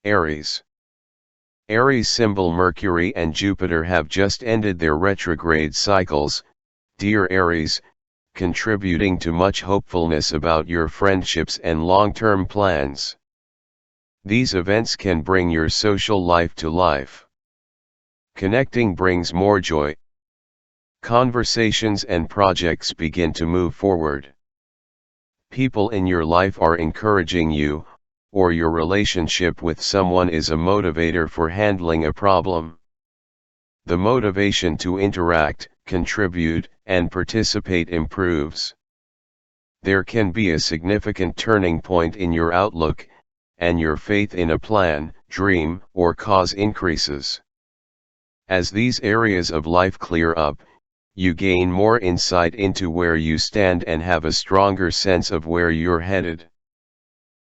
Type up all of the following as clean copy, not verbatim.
Aries. Aries symbol Mercury and Jupiter have just ended their retrograde cycles, dear Aries, contributing to much hopefulness about your friendships and long-term plans. These events can bring your social life to life. Connecting brings more joy. Conversations and projects begin to move forward. People in your life are encouraging you, or your relationship with someone is a motivator for handling a problem. The motivation to interact, contribute, and participate improves. There can be a significant turning point in your outlook, and your faith in a plan, dream, or cause increases. As these areas of life clear up, you gain more insight into where you stand and have a stronger sense of where you're headed.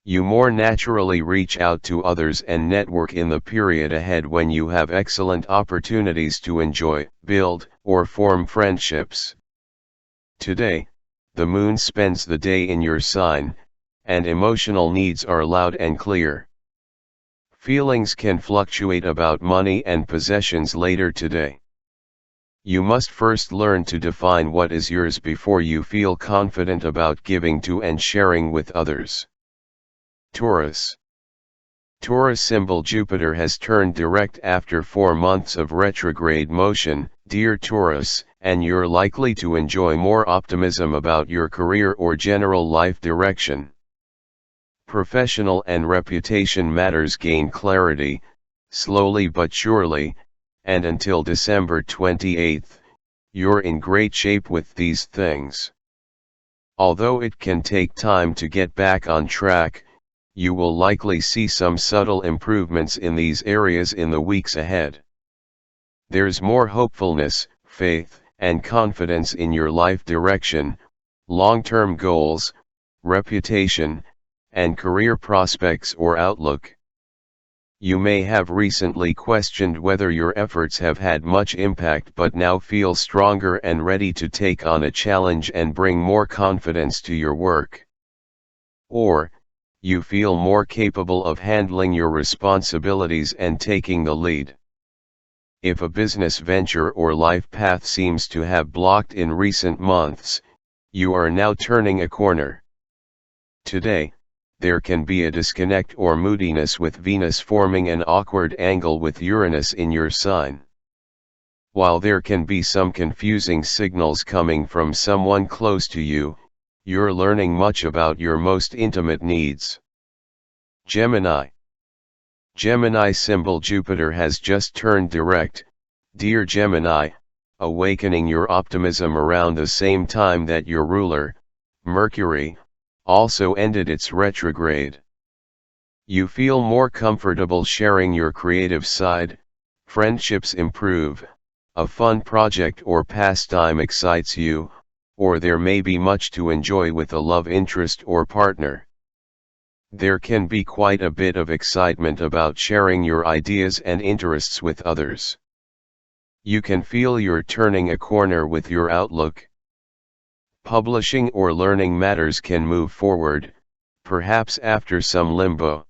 You more naturally reach out to others and network in the period ahead when you have excellent opportunities to enjoy, build, or form friendships. Today, the moon spends the day in your sign, and emotional needs are loud and clear. Feelings can fluctuate about money and possessions later today. You must first learn to define what is yours before you feel confident about giving to and sharing with others. Taurus. Taurus symbol Jupiter has turned direct after 4 months of retrograde motion, dear Taurus, and you're likely to enjoy more optimism about your career or general life direction. Professional and reputation matters gain clarity, slowly but surely, and until December 28, you're in great shape with these things. Although it can take time to get back on track, you will likely see some subtle improvements in these areas in the weeks ahead. There's more hopefulness, faith, and confidence in your life direction, long-term goals, reputation, and career prospects or outlook. You may have recently questioned whether your efforts have had much impact but now feel stronger and ready to take on a challenge and bring more confidence to your work. Or, you feel more capable of handling your responsibilities and taking the lead. If a business venture or life path seems to have blocked in recent months, you are now turning a corner. Today, there can be a disconnect or moodiness with Venus forming an awkward angle with Uranus in your sign. While there can be some confusing signals coming from someone close to you, you're learning much about your most intimate needs. Gemini. Gemini symbol Jupiter has just turned direct, dear Gemini, awakening your optimism around the same time that your ruler, Mercury, also ended its retrograde. You feel more comfortable sharing your creative side, friendships improve, a fun project or pastime excites you, or there may be much to enjoy with a love interest or partner. There can be quite a bit of excitement about sharing your ideas and interests with others. You can feel you're turning a corner with your outlook. Publishing or learning matters can move forward, perhaps after some limbo.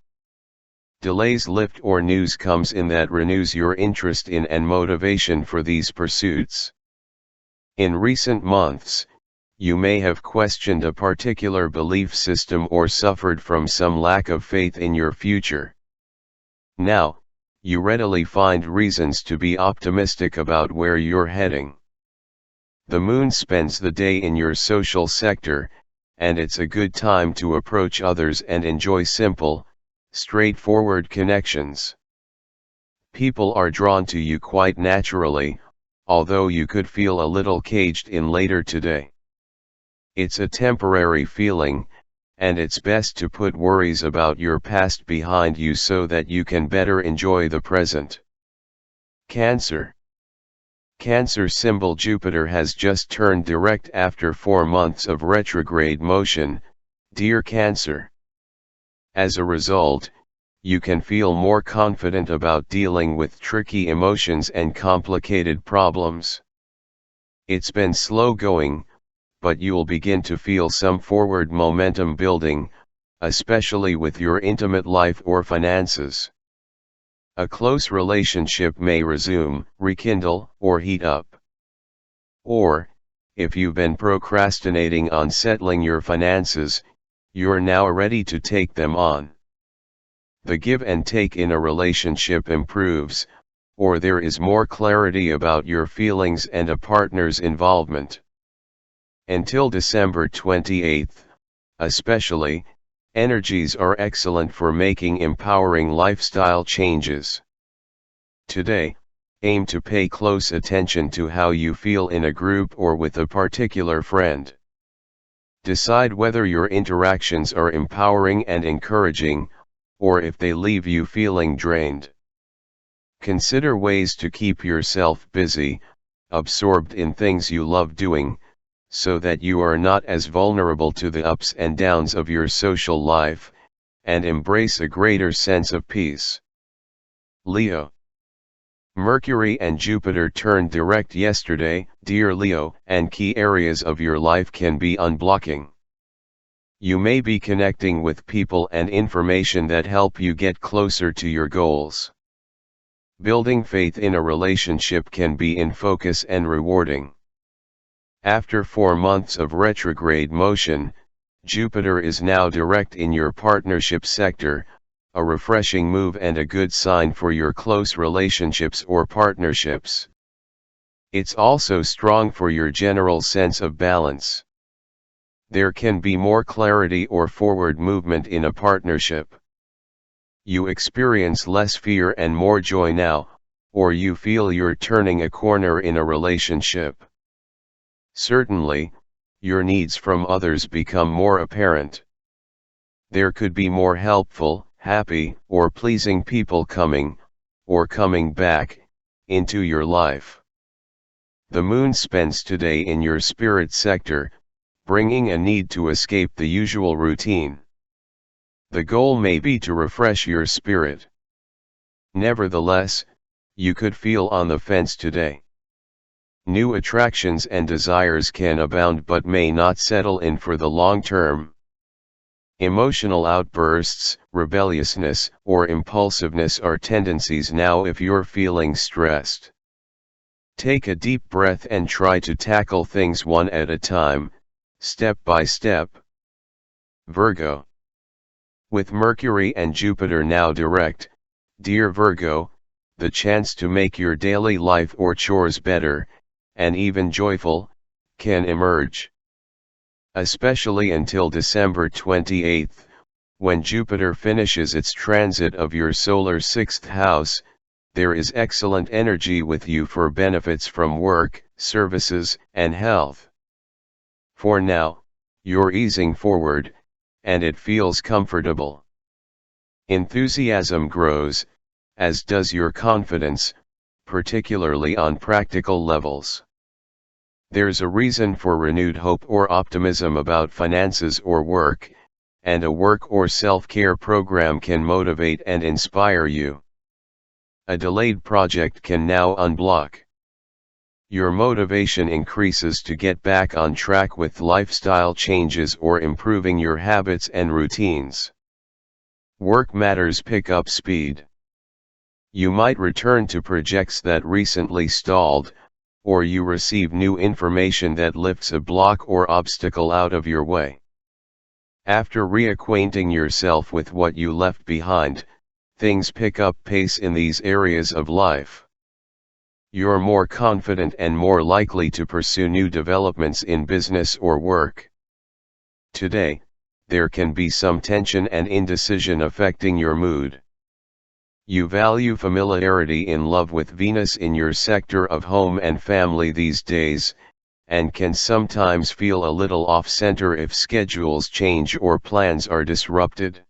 Delays lift or news comes in that renews your interest in and motivation for these pursuits. In recent months, you may have questioned a particular belief system or suffered from some lack of faith in your future. Now, you readily find reasons to be optimistic about where you're heading. The moon spends the day in your social sector, and it's a good time to approach others and enjoy simple, straightforward connections. People are drawn to you quite naturally, although you could feel a little caged in later today. It's a temporary feeling, and it's best to put worries about your past behind you so that you can better enjoy the present. Cancer. Cancer symbol Jupiter has just turned direct after 4 months of retrograde motion, dear Cancer. As a result, you can feel more confident about dealing with tricky emotions and complicated problems. It's been slow going, but you'll begin to feel some forward momentum building, especially with your intimate life or finances. A close relationship may resume, rekindle, or heat up. Or, if you've been procrastinating on settling your finances, you're now ready to take them on. The give and take in a relationship improves, or there is more clarity about your feelings and a partner's involvement. Until December 28th, especially, energies are excellent for making empowering lifestyle changes. Today, aim to pay close attention to how you feel in a group or with a particular friend. Decide whether your interactions are empowering and encouraging, or if they leave you feeling drained. Consider ways to keep yourself busy, absorbed in things you love doing, so that you are not as vulnerable to the ups and downs of your social life, and embrace a greater sense of peace. Leo. Mercury and Jupiter turned direct yesterday, dear Leo, and key areas of your life can be unblocking. You may be connecting with people and information that help you get closer to your goals. Building faith in a relationship can be in focus and rewarding. After 4 months of retrograde motion, Jupiter is now direct in your partnership sector, a refreshing move and a good sign for your close relationships or partnerships. It's also strong for your general sense of balance. There can be more clarity or forward movement in a partnership. You experience less fear and more joy now, or you feel you're turning a corner in a relationship. Certainly, your needs from others become more apparent. There could be more helpful, happy, or pleasing people coming, or coming back, into your life. The moon spends today in your spirit sector, bringing a need to escape the usual routine. The goal may be to refresh your spirit. Nevertheless, you could feel on the fence today. New attractions and desires can abound but may not settle in for the long term. Emotional outbursts, rebelliousness, or impulsiveness are tendencies now if you're feeling stressed. Take a deep breath and try to tackle things one at a time, step by step. Virgo. With Mercury and Jupiter now direct, dear Virgo, the chance to make your daily life or chores better, and even joyful, can emerge. Especially until December 28th, when Jupiter finishes its transit of your solar 6th house, there is excellent energy with you for benefits from work, services, and health. For now, you're easing forward, and it feels comfortable. Enthusiasm grows, as does your confidence, particularly on practical levels. There's a reason for renewed hope or optimism about finances or work, and a work or self-care program can motivate and inspire you. A delayed project can now unblock. Your motivation increases to get back on track with lifestyle changes or improving your habits and routines. Work matters pick up speed. You might return to projects that recently stalled, or you receive new information that lifts a block or obstacle out of your way. After reacquainting yourself with what you left behind, things pick up pace in these areas of life. You're more confident and more likely to pursue new developments in business or work. Today, there can be some tension and indecision affecting your mood. You value familiarity in love with Venus in your sector of home and family these days, and can sometimes feel a little off-center if schedules change or plans are disrupted.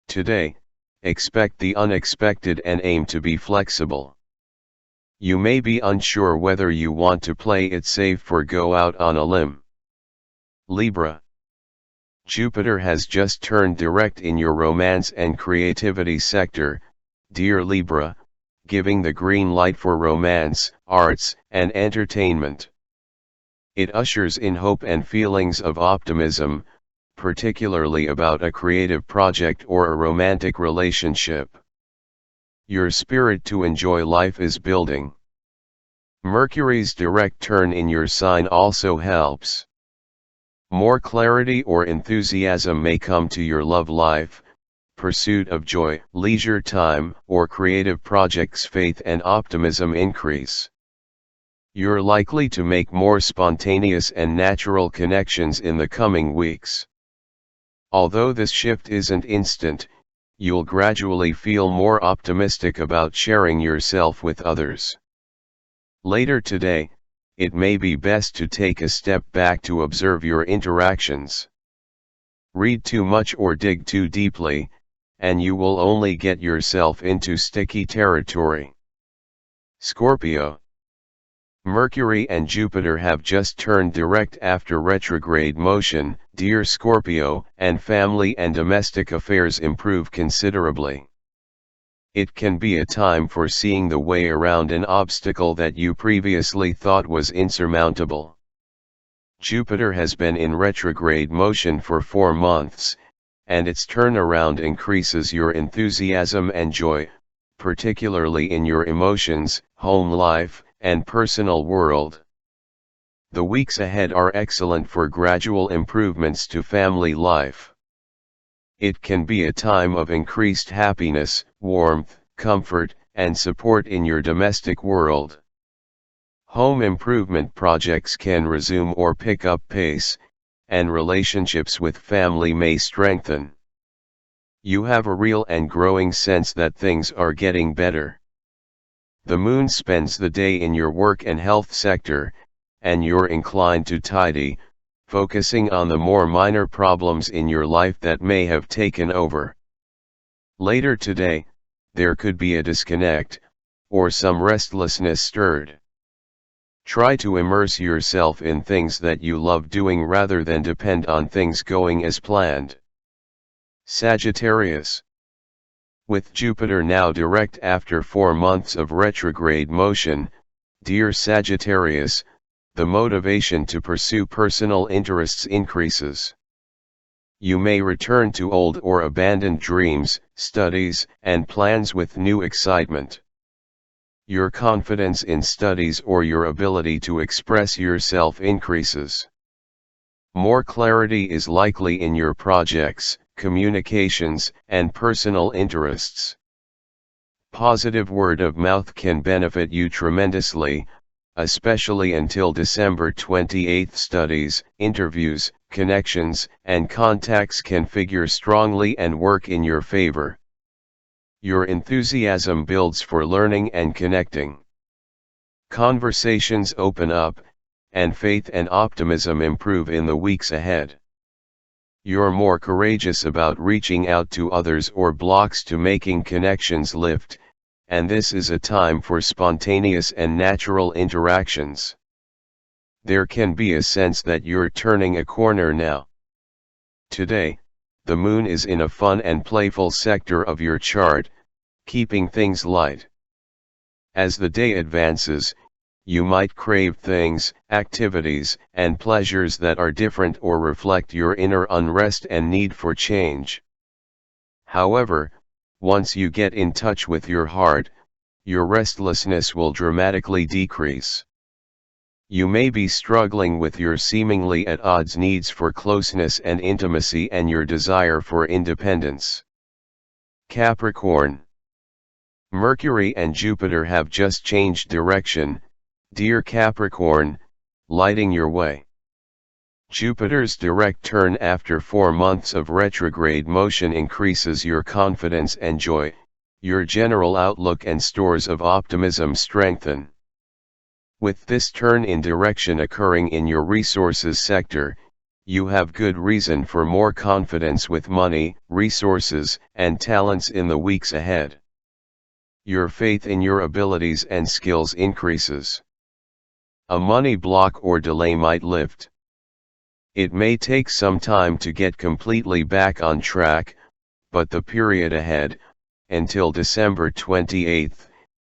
Today, expect the unexpected and aim to be flexible. You may be unsure whether you want to play it safe or go out on a limb. Libra. Jupiter has just turned direct in your romance and creativity sector, dear Libra, giving the green light for romance, arts, and entertainment. It ushers in hope and feelings of optimism, particularly about a creative project or a romantic relationship. Your spirit to enjoy life is building. Mercury's direct turn in your sign also helps. More clarity or enthusiasm may come to your love life, pursuit of joy, leisure time, or creative projects. Faith and optimism increase. You're likely to make more spontaneous and natural connections in the coming weeks. Although this shift isn't instant, you'll gradually feel more optimistic about sharing yourself with others. Later today, it may be best to take a step back to observe your interactions. Read too much or dig too deeply, and you will only get yourself into sticky territory. Scorpio. Mercury and Jupiter have just turned direct after retrograde motion. Dear Scorpio, and family and domestic affairs improve considerably. It can be a time for seeing the way around an obstacle that you previously thought was insurmountable. Jupiter has been in retrograde motion for 4 months, and its turnaround increases your enthusiasm and joy, particularly in your emotions, home life, and personal world. The weeks ahead are excellent for gradual improvements to family life. It can be a time of increased happiness, warmth, comfort, and support in your domestic world. Home improvement projects can resume or pick up pace, and relationships with family may strengthen. You have a real and growing sense that things are getting better. The moon spends the day in your work and health sector, and you're inclined to tidy, focusing on the more minor problems in your life that may have taken over. Later today, there could be a disconnect, or some restlessness stirred. Try to immerse yourself in things that you love doing rather than depend on things going as planned. Sagittarius. With Jupiter now direct after 4 months of retrograde motion, dear Sagittarius, the motivation to pursue personal interests increases. You may return to old or abandoned dreams, studies, and plans with new excitement. Your confidence in studies or your ability to express yourself increases. More clarity is likely in your projects, communications, and personal interests. Positive word of mouth can benefit you tremendously, especially until December 28. Studies, interviews, connections, and contacts can figure strongly and work in your favor. Your enthusiasm builds for learning and connecting. Conversations open up, and faith and optimism improve in the weeks ahead. You're more courageous about reaching out to others or blocks to making connections lift, and this is a time for spontaneous and natural interactions. There can be a sense that you're turning a corner now. Today, the moon is in a fun and playful sector of your chart, keeping things light. As the day advances, you might crave things, activities, and pleasures that are different or reflect your inner unrest and need for change. However, once you get in touch with your heart, your restlessness will dramatically decrease. You may be struggling with your seemingly at odds needs for closeness and intimacy and your desire for independence. Capricorn. Mercury and Jupiter have just changed direction, dear Capricorn, lighting your way. Jupiter's direct turn after 4 months of retrograde motion increases your confidence and joy, your general outlook and stores of optimism strengthen. With this turn in direction occurring in your resources sector, you have good reason for more confidence with money, resources, and talents in the weeks ahead. Your faith in your abilities and skills increases. A money block or delay might lift. It may take some time to get completely back on track, but the period ahead, until December 28,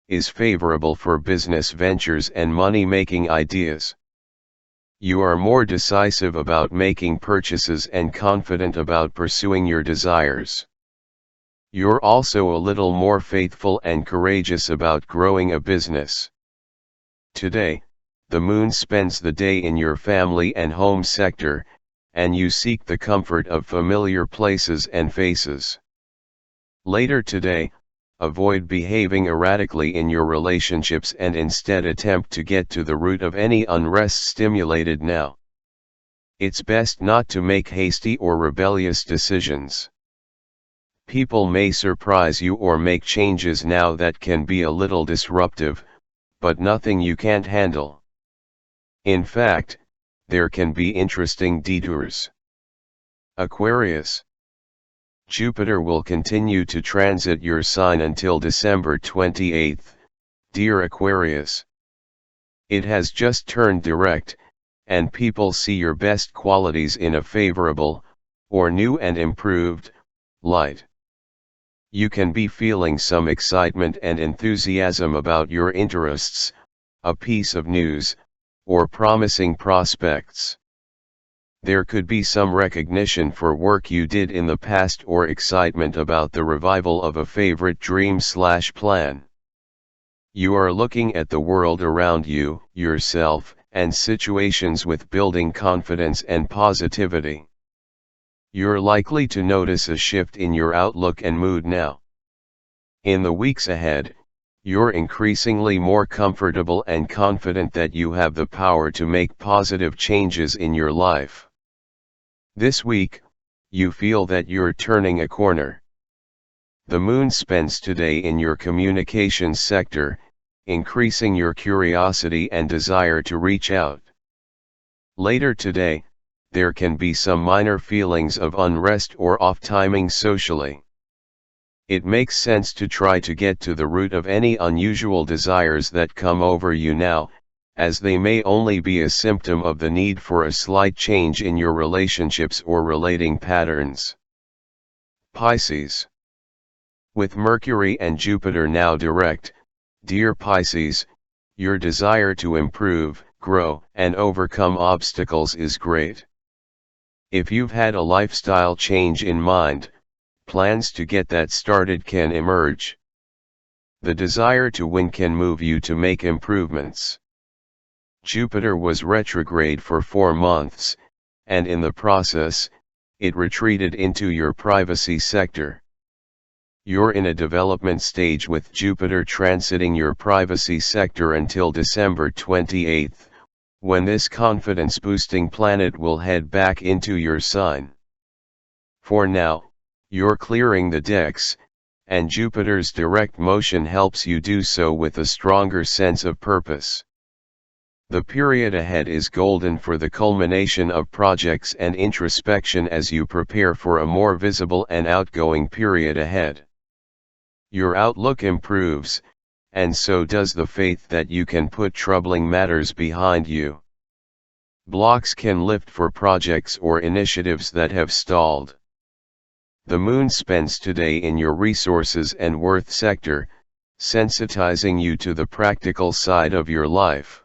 is favorable for business ventures and money-making ideas. You are more decisive about making purchases and confident about pursuing your desires. You're also a little more faithful and courageous about growing a business. Today, the moon spends the day in your family and home sector, and you seek the comfort of familiar places and faces. Later today, avoid behaving erratically in your relationships and instead attempt to get to the root of any unrest stimulated now. It's best not to make hasty or rebellious decisions. People may surprise you or make changes now that can be a little disruptive, but nothing you can't handle. In fact, there can be interesting detours. Aquarius. Jupiter will continue to transit your sign until December 28th, dear Aquarius. It has just turned direct, and people see your best qualities in a favorable, or new and improved, light. You can be feeling some excitement and enthusiasm about your interests, a piece of news, or promising prospects. There could be some recognition for work you did in the past or excitement about the revival of a favorite dream/plan. You are looking at the world around you, yourself, and situations with building confidence and positivity. You're likely to notice a shift in your outlook and mood now. In the weeks ahead, you're increasingly more comfortable and confident that you have the power to make positive changes in your life. This week, you feel that you're turning a corner. The moon spends today in your communications sector, increasing your curiosity and desire to reach out. Later today, there can be some minor feelings of unrest or off-timing socially. It makes sense to try to get to the root of any unusual desires that come over you now, as they may only be a symptom of the need for a slight change in your relationships or relating patterns. Pisces. With Mercury and Jupiter now direct, dear Pisces, your desire to improve, grow, and overcome obstacles is great. If you've had a lifestyle change in mind, plans to get that started can emerge. The desire to win can move you to make improvements. Jupiter was retrograde for 4 months, and in the process, it retreated into your privacy sector. You're in a development stage with Jupiter transiting your privacy sector until December 28th. When this confidence-boosting planet will head back into your sign. For now, you're clearing the decks, and Jupiter's direct motion helps you do so with a stronger sense of purpose. The period ahead is golden for the culmination of projects and introspection as you prepare for a more visible and outgoing period ahead. Your outlook improves, and so does the faith that you can put troubling matters behind you. Blocks can lift for projects or initiatives that have stalled. The moon spends today in your resources and worth sector, sensitizing you to the practical side of your life.